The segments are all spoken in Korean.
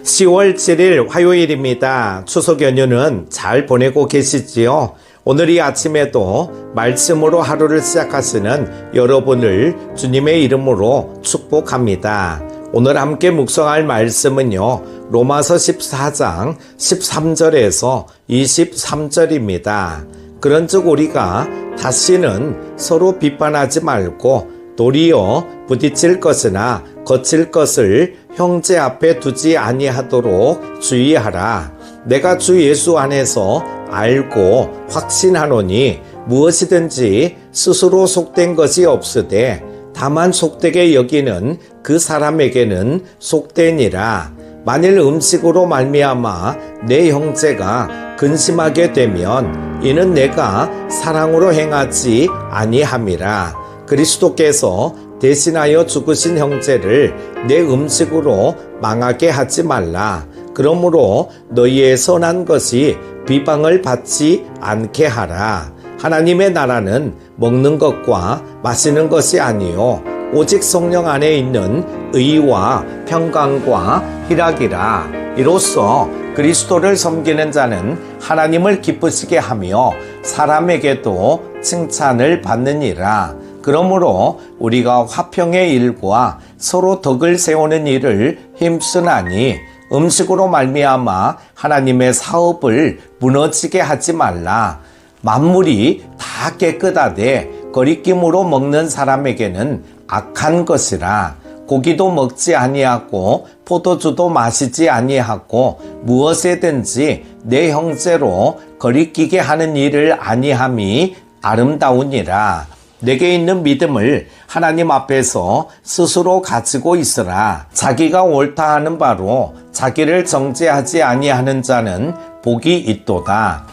10월 7일 화요일입니다. 추석 연휴는 잘 보내고 계시지요? 오늘 이 아침에도 말씀으로 하루를 시작하시는 여러분을 주님의 이름으로 축복합니다. 오늘 함께 묵상할 말씀은요, 로마서 14장 13절에서 23절입니다. 그런즉 우리가 다시는 서로 비판하지 말고 도리어 부딪힐 것이나 거칠 것을 형제 앞에 두지 아니하도록 주의하라. 내가 주 예수 안에서 알고 확신하노니 무엇이든지 스스로 속된 것이 없으되 다만 속되게 여기는 그 사람에게는 속되니라. 만일 음식으로 말미암아 내 형제가 근심하게 되면 이는 내가 사랑으로 행하지 아니함이라. 그리스도께서 대신하여 죽으신 형제를 내 음식으로 망하게 하지 말라. 그러므로 너희의 선한 것이 비방을 받지 않게 하라. 하나님의 나라는 먹는 것과 마시는 것이 아니요 오직 성령 안에 있는 의와 평강과 희락이라. 이로써 그리스도를 섬기는 자는 하나님을 기쁘시게 하며 사람에게도 칭찬을 받느니라. 그러므로 우리가 화평의 일과 서로 덕을 세우는 일을 힘쓰나니 음식으로 말미암아 하나님의 사업을 무너지게 하지 말라. 만물이 다 깨끗하되 거리낌으로 먹는 사람에게는 악한 것이라. 고기도 먹지 아니하고 포도주도 마시지 아니하고 무엇에든지 내 형제로 거리끼게 하는 일을 아니함이 아름다우니라. 내게 있는 믿음을 하나님 앞에서 스스로 가지고 있으라. 자기가 옳다 하는 바로 자기를 정죄하지 아니하는 자는 복이 있도다.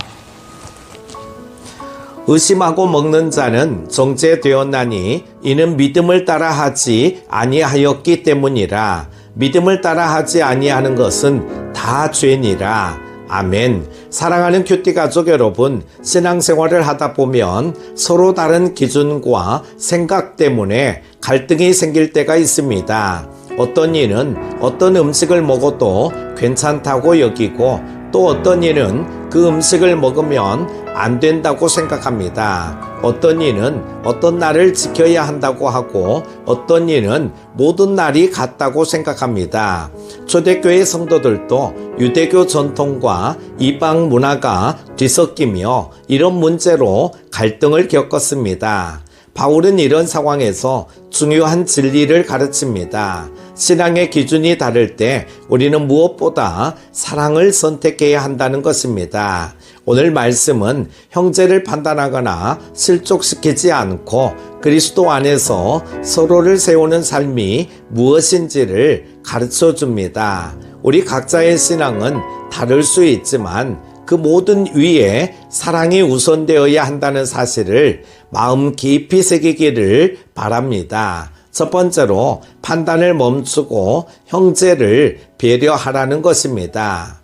의심하고 먹는 자는 정죄되었나니 이는 믿음을 따라 하지 아니하였기 때문이라. 믿음을 따라 하지 아니하는 것은 다 죄니라. 아멘. 사랑하는 큐티 가족 여러분, 신앙생활을 하다 보면 서로 다른 기준과 생각 때문에 갈등이 생길 때가 있습니다. 어떤 이는 어떤 음식을 먹어도 괜찮다고 여기고 또 어떤 이는 그 음식을 먹으면 안 된다고 생각합니다. 어떤 이는 어떤 날을 지켜야 한다고 하고 어떤 이는 모든 날이 같다고 생각합니다. 초대교회 성도들도 유대교 전통과 이방 문화가 뒤섞이며 이런 문제로 갈등을 겪었습니다. 바울은 이런 상황에서 중요한 진리를 가르칩니다. 신앙의 기준이 다를 때 우리는 무엇보다 사랑을 선택해야 한다는 것입니다. 오늘 말씀은 형제를 판단하거나 실족시키지 않고 그리스도 안에서 서로를 세우는 삶이 무엇인지를 가르쳐 줍니다. 우리 각자의 신앙은 다를 수 있지만 그 모든 위에 사랑이 우선되어야 한다는 사실을 마음 깊이 새기기를 바랍니다. 첫 번째로 판단을 멈추고 형제를 배려하라는 것입니다.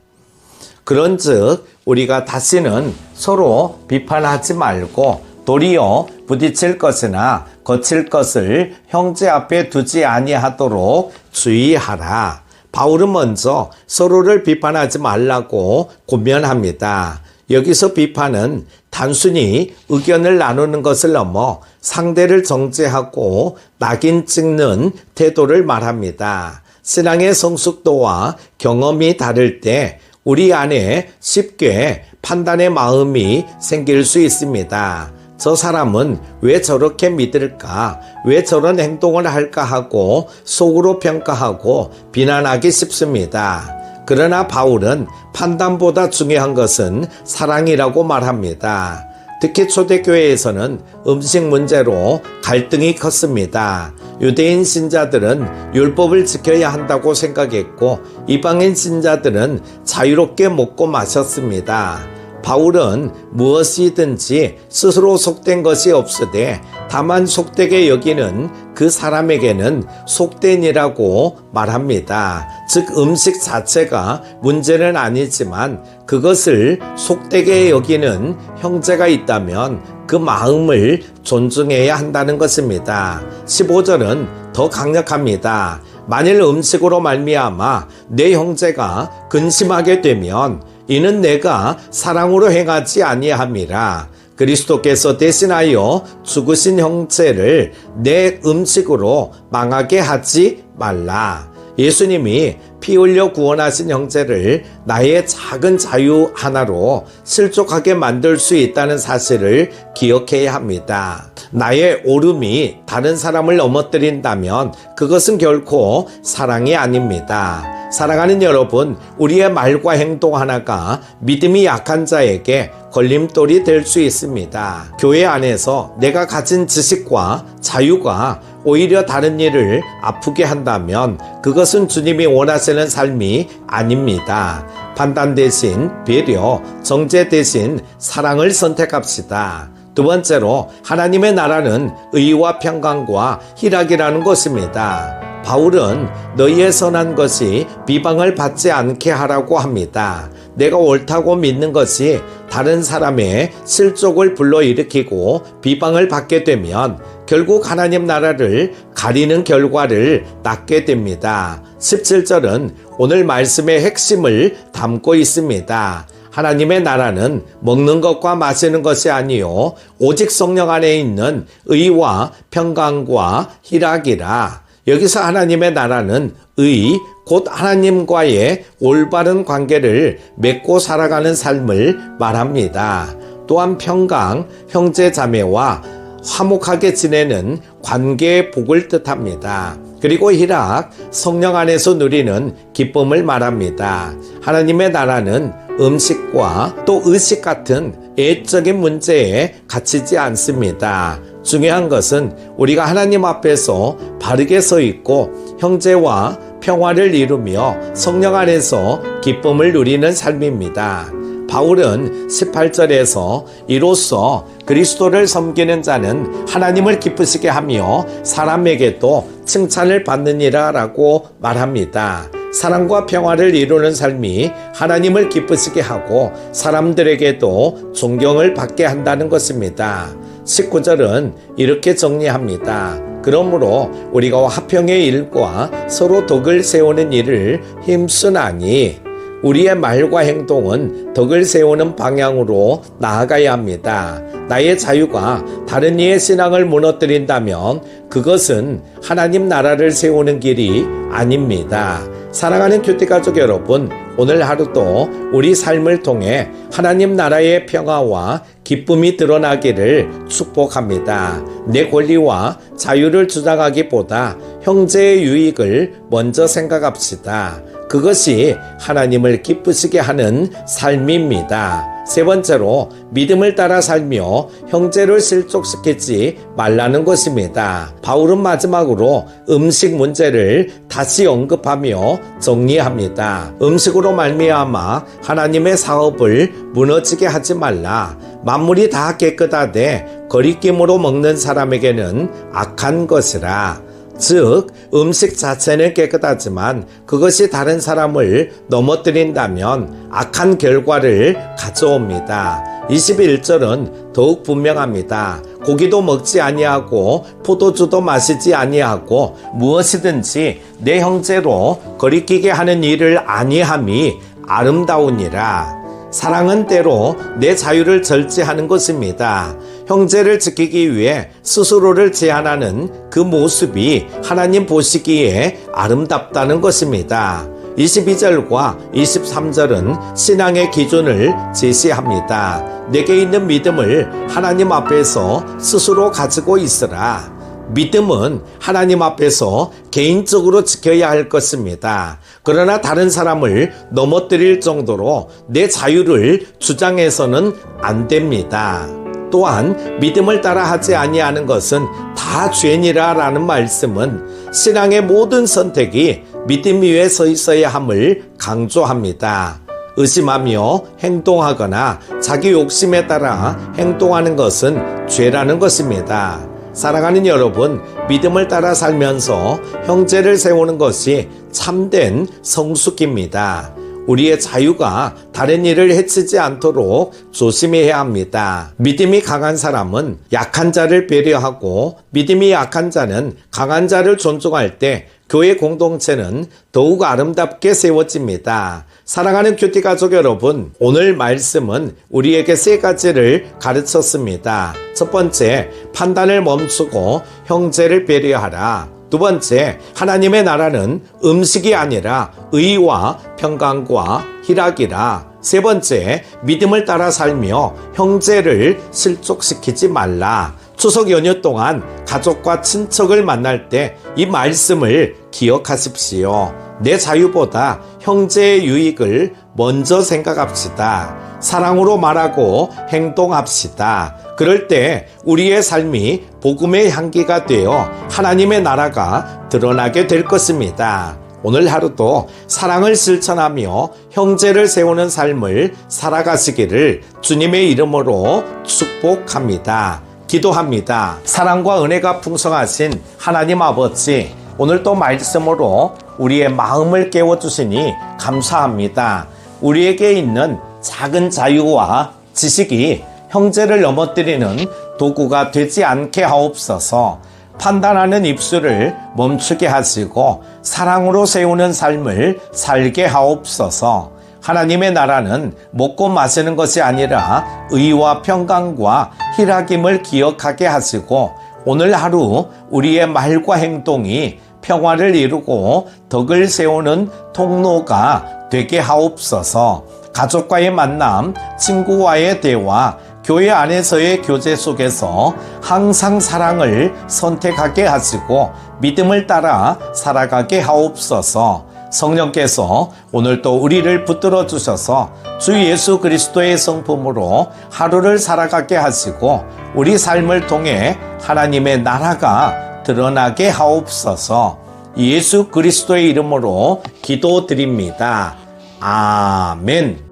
그런즉 우리가 다시는 서로 비판하지 말고 도리어 부딪힐 것이나 거칠 것을 형제 앞에 두지 아니하도록 주의하라. 바울은 먼저 서로를 비판하지 말라고 권면합니다. 여기서 비판은 단순히 의견을 나누는 것을 넘어 상대를 정죄하고 낙인 찍는 태도를 말합니다. 신앙의 성숙도와 경험이 다를 때 우리 안에 쉽게 판단의 마음이 생길 수 있습니다. 저 사람은 왜 저렇게 믿을까? 왜 저런 행동을 할까 하고 속으로 평가하고 비난하기 쉽습니다. 그러나 바울은 판단보다 중요한 것은 사랑이라고 말합니다. 특히 초대교회에서는 음식 문제로 갈등이 컸습니다. 유대인 신자들은 율법을 지켜야 한다고 생각했고 이방인 신자들은 자유롭게 먹고 마셨습니다. 바울은 무엇이든지 스스로 속된 것이 없으되 다만 속되게 여기는 그 사람에게는 속된이라고 말합니다. 즉 음식 자체가 문제는 아니지만 그것을 속되게 여기는 형제가 있다면 그 마음을 존중해야 한다는 것입니다. 15절은 더 강력합니다. 만일 음식으로 말미암아 내 형제가 근심하게 되면 이는 내가 사랑으로 행하지 아니함이라. 그리스도께서 대신하여 죽으신 형제를 내 음식으로 망하게 하지 말라. 예수님이 피 흘려 구원하신 형제를 나의 작은 자유 하나로 실족하게 만들 수 있다는 사실을 기억해야 합니다. 나의 오름이 다른 사람을 넘어뜨린다면 그것은 결코 사랑이 아닙니다. 사랑하는 여러분, 우리의 말과 행동 하나가 믿음이 약한 자에게 걸림돌이 될 수 있습니다. 교회 안에서 내가 가진 지식과 자유가 오히려 다른 이를 아프게 한다면 그것은 주님이 원하시는 삶이 아닙니다. 판단 대신 배려, 정죄 대신 사랑을 선택합시다. 두 번째로 하나님의 나라는 의와 평강과 희락이라는 것입니다. 바울은 너희의 선한 것이 비방을 받지 않게 하라고 합니다. 내가 옳다고 믿는 것이 다른 사람의 실족을 불러일으키고 비방을 받게 되면 결국 하나님 나라를 가리는 결과를 낳게 됩니다. 17절은 오늘 말씀의 핵심을 담고 있습니다. 하나님의 나라는 먹는 것과 마시는 것이 아니요 오직 성령 안에 있는 의와 평강과 희락이라. 여기서 하나님의 나라는 의, 곧 하나님과의 올바른 관계를 맺고 살아가는 삶을 말합니다. 또한 평강, 형제 자매와 화목하게 지내는 관계의 복을 뜻합니다. 그리고 희락, 성령 안에서 누리는 기쁨을 말합니다. 하나님의 나라는 음식과 또 의식 같은 애적인 문제에 갇히지 않습니다. 중요한 것은 우리가 하나님 앞에서 바르게 서 있고 형제와 평화를 이루며 성령 안에서 기쁨을 누리는 삶입니다. 바울은 18절에서 이로써 그리스도를 섬기는 자는 하나님을 기쁘시게 하며 사람에게도 칭찬을 받느니라 라고 말합니다. 사랑과 평화를 이루는 삶이 하나님을 기쁘시게 하고 사람들에게도 존경을 받게 한다는 것입니다. 19절은 이렇게 정리합니다. 그러므로 우리가 화평의 일과 서로 덕을 세우는 일을 힘쓰나니 우리의 말과 행동은 덕을 세우는 방향으로 나아가야 합니다. 나의 자유가 다른 이의 신앙을 무너뜨린다면 그것은 하나님 나라를 세우는 길이 아닙니다. 사랑하는 큐티 가족 여러분, 오늘 하루도 우리 삶을 통해 하나님 나라의 평화와 기쁨이 드러나기를 축복합니다. 내 권리와 자유를 주장하기보다 형제의 유익을 먼저 생각합시다. 그것이 하나님을 기쁘시게 하는 삶입니다. 세 번째로 믿음을 따라 살며 형제를 실족시키지 말라는 것입니다. 바울은 마지막으로 음식 문제를 다시 언급하며 정리합니다. 음식으로 말미암아 하나님의 사업을 무너지게 하지 말라. 만물이 다 깨끗하되 거리낌으로 먹는 사람에게는 악한 것이라. 즉 음식 자체는 깨끗하지만 그것이 다른 사람을 넘어뜨린다면 악한 결과를 가져옵니다. 21절은 더욱 분명합니다. 고기도 먹지 아니하고 포도주도 마시지 아니하고 무엇이든지 내 형제로 거리끼게 하는 일을 아니함이 아름다우니라. 사랑은 때로 내 자유를 절제하는 것입니다. 형제를 지키기 위해 스스로를 제한하는 그 모습이 하나님 보시기에 아름답다는 것입니다. 22절과 23절은 신앙의 기준을 제시합니다. 내게 있는 믿음을 하나님 앞에서 스스로 가지고 있으라. 믿음은 하나님 앞에서 개인적으로 지켜야 할 것입니다. 그러나 다른 사람을 넘어뜨릴 정도로 내 자유를 주장해서는 안 됩니다. 또한 믿음을 따라 하지 아니하는 것은 다 죄니라 라는 말씀은 신앙의 모든 선택이 믿음 위에 서 있어야 함을 강조합니다. 의심하며 행동하거나 자기 욕심에 따라 행동하는 것은 죄라는 것입니다. 사랑하는 여러분, 믿음을 따라 살면서 형제를 세우는 것이 참된 성숙입니다. 우리의 자유가 다른 일을 해치지 않도록 조심해야 합니다. 믿음이 강한 사람은 약한 자를 배려하고 믿음이 약한 자는 강한 자를 존중할 때 교회 공동체는 더욱 아름답게 세워집니다. 사랑하는 큐티 가족 여러분, 오늘 말씀은 우리에게 세 가지를 가르쳤습니다. 첫 번째, 판단을 멈추고 형제를 배려하라. 두 번째, 하나님의 나라는 음식이 아니라 의와 평강과 희락이라. 세 번째, 믿음을 따라 살며 형제를 실족시키지 말라. 추석 연휴 동안 가족과 친척을 만날 때 이 말씀을 기억하십시오. 내 자유보다 형제의 유익을 먼저 생각합시다. 사랑으로 말하고 행동합시다. 그럴 때 우리의 삶이 복음의 향기가 되어 하나님의 나라가 드러나게 될 것입니다. 오늘 하루도 사랑을 실천하며 형제를 세우는 삶을 살아가시기를 주님의 이름으로 축복합니다. 기도합니다. 사랑과 은혜가 풍성하신 하나님 아버지, 오늘 또 말씀으로 우리의 마음을 깨워주시니 감사합니다. 우리에게 있는 작은 자유와 지식이 형제를 넘어뜨리는 도구가 되지 않게 하옵소서. 판단하는 입술을 멈추게 하시고 사랑으로 세우는 삶을 살게 하옵소서. 하나님의 나라는 먹고 마시는 것이 아니라 의와 평강과 희락임을 기억하게 하시고 오늘 하루 우리의 말과 행동이 평화를 이루고 덕을 세우는 통로가 되게 하옵소서. 가족과의 만남, 친구와의 대화, 교회 안에서의 교제 속에서 항상 사랑을 선택하게 하시고 믿음을 따라 살아가게 하옵소서. 성령께서 오늘도 우리를 붙들어 주셔서 주 예수 그리스도의 성품으로 하루를 살아가게 하시고 우리 삶을 통해 하나님의 나라가 드러나게 하옵소서. 예수 그리스도의 이름으로 기도드립니다. 아멘.